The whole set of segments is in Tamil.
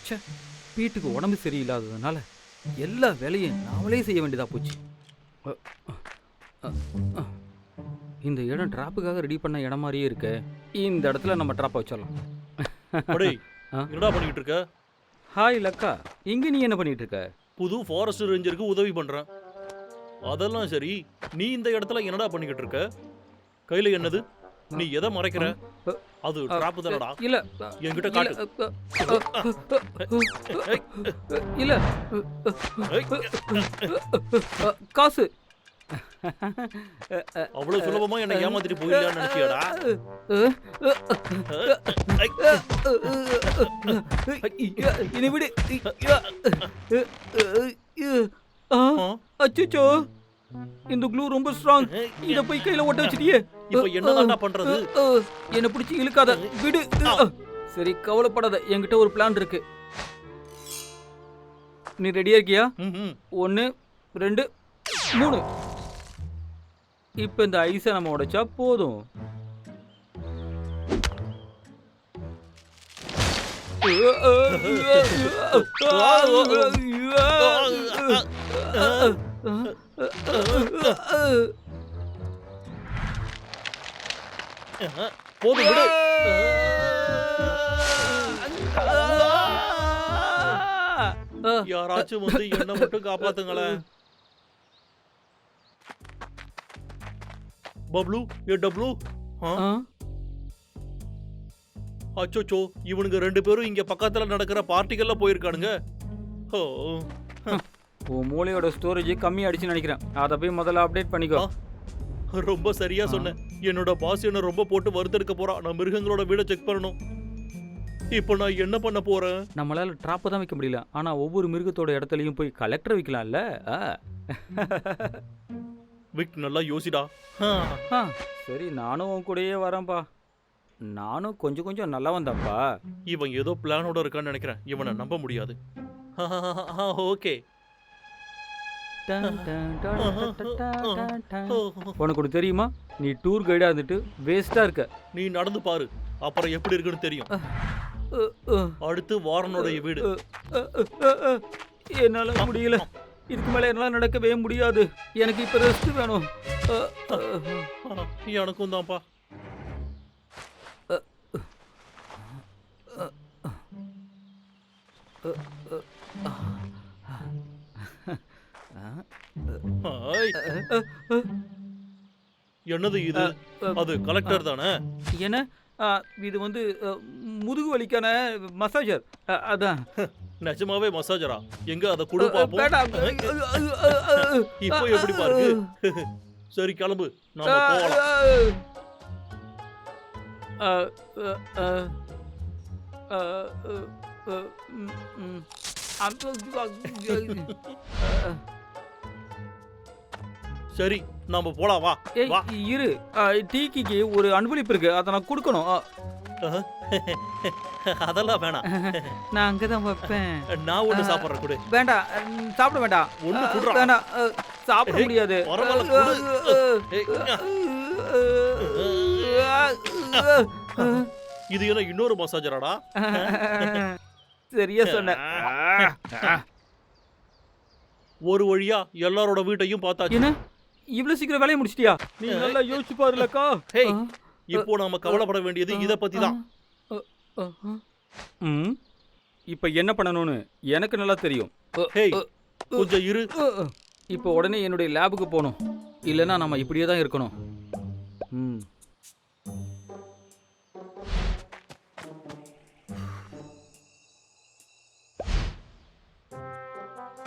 ச்சே, வீட்டுக்கு உடம்பு சரியில்லாததுனால எல்லா வேலையும் நாமளே செய்ய வேண்டியதா போச்சு. அ, அ, அ. இந்த இடம் ட்ராப்புக்காக ரெடி பண்ண இடம் மாதிரியே இருக்கு. இந்த இடத்துல நம்ம ட்ராப்பை வச்சிடலாம். அடேய், ஆ? என்னடா பண்ணிக்கிட்டு இருக்க? ஹாய் லக்கா, இங்க நீ என்ன பண்ணிட்டு இருக்க? புது ஃபாரஸ்ட் ரேஞ்சருக்கு உதவி பண்றேன். அதெல்லாம் சரி, நீ இந்த இடத்துல என்னடா பண்ணிக்கிட்டு இருக்க? கையில என்னது? நீ எதை மறைக்கிற? அ, அது அ, டிராப் தானடா. இல்ல என்கிட்ட இல்ல காட்டு. ஏய், இல்ல ஏய், காசு. அவ்வளவு சுலபமா என்னை ஏமாத்திட்டு போயிடலான்னு நினைச்சியாடா? இனி விடு. ஆ? அச்சோ, இந்த க்ளூ ரொம்ப ஸ்ட்ராங். இத போய் கையில ஒட்ட வச்சிட்டியே. இப்ப என்னதான்டா பண்றது? என்ன பிடிச்சி இழுக்காத, விடு. சரி, கவலைப்படாத, என்கிட்ட ஒரு பிளான் இருக்கு. நீ ரெடியா இருக்கியா? 1 2 3. இப்ப இந்த ஐஸை நம்ம உடைச்சா போதும். போதும் விடு. யாராச்சும் வந்து என்ன மட்டும் காப்பாத்துங்களேன். பப்ளு, ஏ டப்ளு. அச்சோச்சோ, இவனுங்க 2 பேரும் இங்க பக்கத்துல நடக்கிற பார்ட்டிகள்ல போயிருக்கானுங்க. ஓ, உன் மூளையோட ஸ்டோரேஜ் கம்மி ஆயிடுச்சுன்னு நினைக்கிறேன். அதை போய் முதல்ல அப்டேட் பண்ணிக்கோ. ரொம்ப சரியா சொன்ன. என்னோட பாஸ் என்ன ரொம்ப போட்டு வறுத்தெடுக்க போறான். நான் மிருகங்களோட வீட செக் பண்ணணும். இப்போ நான் என்ன பண்ண போறேன்? நம்மளால ட்ராப்பை தான் வைக்க முடியல, ஆனா ஒவ்வொரு மிருகத்தோட இடத்துலயும் போய் கலெக்டர் வைக்கலாம்ல. விக், நல்லா யோசிடா. சரி, நானும் உன் கூடயே வரேன்பா. நானும் கொஞ்சம் கொஞ்சம் நல்லா வந்தப்பா. இவன் ஏதோ பிளானோட இருக்கான்னு நினைக்கிறேன். இவனை நம்ப முடியாது. ஓகே. உனக்கு ஒன்று தெரியுமா, நீ டூர் கைடா இருந்துட்டு வேஸ்டா இருக்க. நீ நடந்து பாரு, அப்புறம் எப்படி இருக்குன்னு தெரியும். அடுத்து வாரனுடைய வீடு. என்னால முடியல, இதுக்கு மேல என்னால நடக்கவே முடியாது. எனக்கு இப்ப ரெஸ்ட் வேணும். எனக்கும் தான்ப்பா. என்னது இது? அது கலெக்டர் தானே? என்ன? இது வந்து முதுகு வலிக்கான மசாஜர். அதான். நிஜமாவே மசாஜரா? எங்க அத குடு பாப்போம். இப்போ எப்படி பாருங்க. சரி, கிளம்பு, நாம போலாம். சரி, நாம போலாம், வா. வா. இரு, டீக்கிக்கு ஒரு அன்பளிப்பு இருக்கு, அதை நான் கொடுக்கணும். அதெல்லாம் வேணாம். நான் அங்கதான் வைப்பேன். நான் ஒண்ணு சாப்பிடுறேன், கொடு. வேண்டாம், சாப்பிட வேண்டாம். ஒண்ணு குடுறா. வேண்டாம், சாப்பிட முடியாது. இது என்ன இன்னொரு மசாஜராடா? சரியா சொன்ன. ஒரு வழியா எல்லாரோட வீட்டையும் பார்த்தாச்சு. என்ன, இவ்வளவு சீக்கிரம் வேலையை முடிச்சிட்டியா? நீ நல்லா யோசிச்சு பாருலக்கா. ஹேய், இப்போ நாம கவலைப்பட வேண்டியது இத பத்தி தான். இப்ப என்ன பண்ணணும்னு எனக்கு நல்லா தெரியும். ஹேய், கொஞ்சம் இரு. இப்போ உடனே என்னுடைய லேபுக்கு போகணும், இல்லைன்னா நம்ம இப்படியே தான் இருக்கணும்.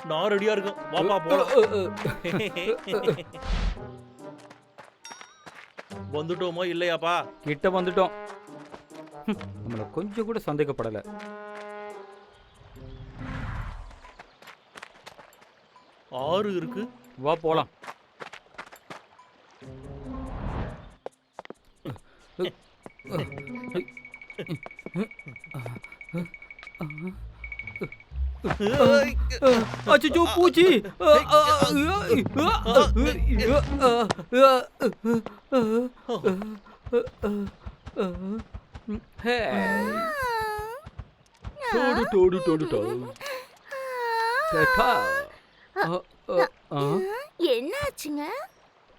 நான் ரெடியா இருக்கேன், வாப்பா போலாம். வந்துட்டோமா இல்லையாப்பா? கிட்ட வந்துட்டோம். நம்மள கொஞ்சம் கூட சந்தேகப்படல. ஆறு இருக்கு, வா போலாம். அச்சோ, பூச்சி. டோடு டோடு டோடு டோடு டேட்டா. என்னாச்சுங்க?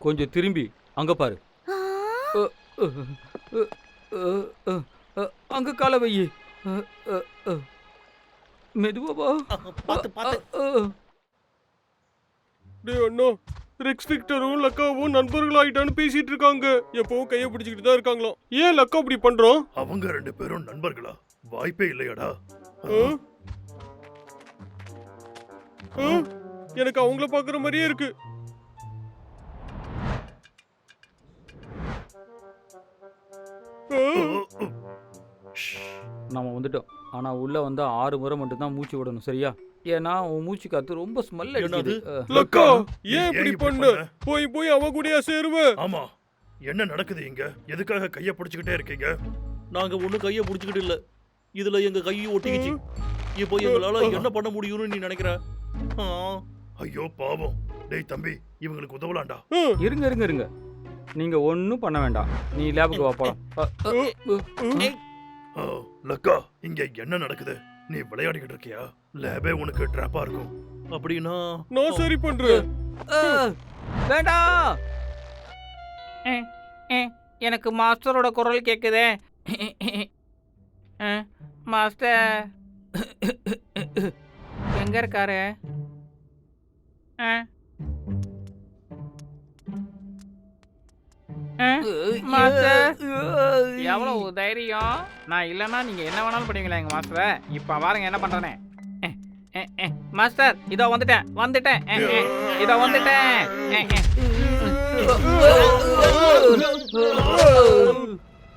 கொஞ்சம் திரும்பி அங்க பாரு. ஆ, அ, அ, அ, அ, அ, அங்க கால வை. மெதுவா வா. பாத்து பாத்து. டேய் அண்ணா, ரெக்ஸ் விக்டரும் லக்காவும் நண்பர்கள் ஆயிட்டான்னு பேசிட்டு இருக்காங்க. எப்பவும் கையை பிடிச்சிக்கிட்டு தான் இருக்காங்களாம். ஏன் லக்கா அப்படி பண்றான்? அவங்க 2 பேரும் நண்பர்களா? வாய்ப்பே இல்லையாடா. ஆ? ஆ? எனக்கு அவங்கள பாக்குற மாதிரியே இருக்கு. ஆ? நம்ம வந்துட்டோம். ஆனா உள்ள வந்து 6 முறை மட்டும் தான் மூச்சு விடணும், சரியா? ஏன்னா உன் மூச்சு காத்து ரொம்ப ஸ்மெல் அடிக்குது. லக்கா ஏன் ஏன் இப்படி இப்படி பண்ண? பண்ண? போய் போய் அவ கூடயா சேருவ? ஆமா, என்ன நடக்குது இங்க? எதுக்காக கைய பிடிச்சுக்கிட்டே இருக்கீங்க? நாங்க ஒண்ணும் கைய பிடிச்சுக்கிட்டு இல்ல. இதுல எங்க கையை ஒட்டிக்கிச்சு. இப்போ எங்களால என்ன பண்ண முடியும்னு நீ நினைக்கிற? ஆ. ஐயோ பாவம். டேய் தம்பி, இவங்களுக்கு உதவலாம்டா. இருங்க இருங்க இருங்க, நீங்க ஒன்றும் பண்ண வேண்டாம். நீ லேபுக்கு வா போலாம். லக்கா, இங்க என்ன நடக்குது? நீ விளையாடிக்கிட்டு இருக்கியா? லேபே உனக்கு ட்ராப்பா இருக்கும். அப்படின்னா நான் சரி பண்றேன். வேண்டாம். எனக்கு மாஸ்டரோட குரல் கேக்குதே. மாஸ்டர் எங்க இருக்காரு? மாஸ்டர் எவ்வளவு தைரியம்! நான் இல்லைன்னா நீங்க என்ன வேணாலும் பண்ணுவீங்களா எங்க மாஸ்டரை? இப்ப பாருங்க என்ன பண்றேனே. மாஸ்டர் இதோ வந்துட்டேன். இதோ வந்துட்டேன்.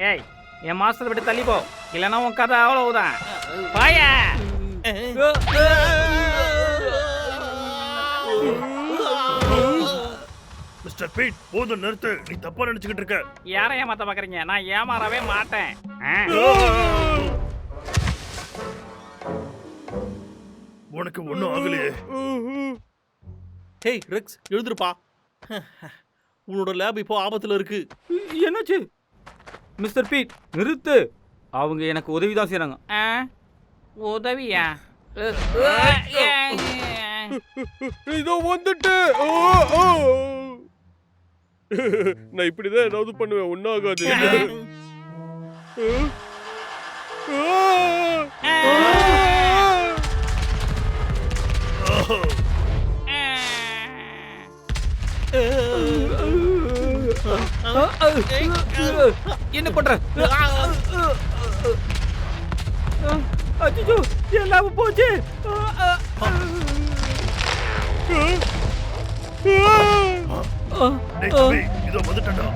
ஏய், என் மாஸ்டர் விட்டு தள்ளி போ, இல்லைன்னா உன் கதை அவ்வளவுதான். பாயா. மிஸ்டர் பீட், போதும் நிறுத்து. நீ தப்பா நினைச்சுக்கிட்டு இருக்க. யாரை ஏமாத்த பாக்குறீங்க? நான் ஏமாறவே மாட்டேன். உனக்கு ஒண்ணும் ஆகலையே. ஹேய் ரெக்ஸ், எழுந்திருப்பா. உன்னோட லேப் இப்போ ஆபத்துல இருக்கு. என்னாச்சு? மிஸ்டர் பீட் நிறுத்து. அவங்க எனக்கு உதவி தான் செய்றாங்க. உதவியா? இதோ வந்துட்டேன். நான் இப்படிதான் ஏதாவது பண்ணுவேன், ஒன்னாகாது. என்ன பண்ற? அச்சோ, எல்லாம் போச்சு. டேய் தம்பி, இதோ வந்துட்டேன்டா.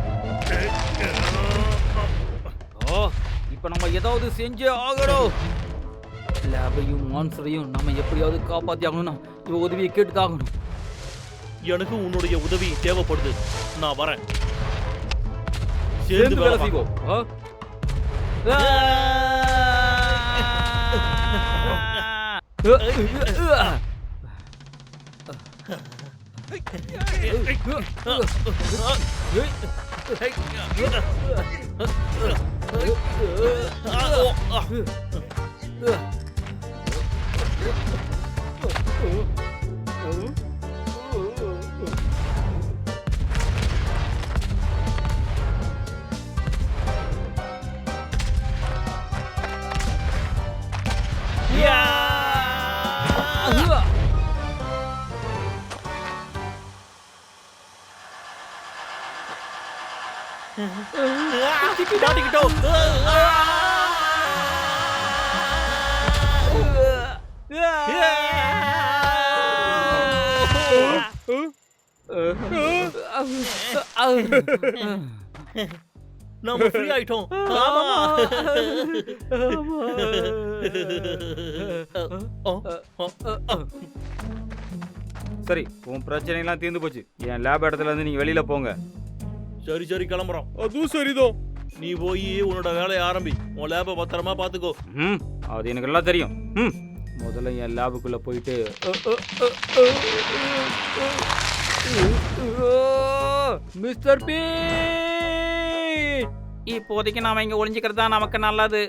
இப்ப நம்ம ஏதாவது செஞ்சே ஆகணும். லேபையும் மான்சரையும் நம்ம எப்படியாவது காப்பாத்தி ஆகணும்னா இவ உதவியை கேட்டுதாகணும். எனக்கு உன்னுடைய உதவி தேவைப்படுது. நான் வரேன். சேர்ந்து வேலை செய்வோம். நாம ஃப்ரீ ஆயிட்டோம். சரி, உன் பிரச்சனை எல்லாம் தீர்ந்து போச்சு. என் லேப் இடத்துல இருந்து நீங்க வெளியில போங்க. சரி சரி, கிளம்புறோம். அதுவும் சரிதான். நீ போய் உன்னோட வேலையை ஆரம்பி. உன் லேபை பத்திரமா பாத்துக்கோ. அது எனக்கு எல்லாம் தெரியும். முதல்ல என் லேபுக்குள்ள போயிட்டு மிஸ்டர் பி, இப்போதைக்கு நாம இங்க ஒளிஞ்சுக்கிறது தான் நமக்கு நல்லது.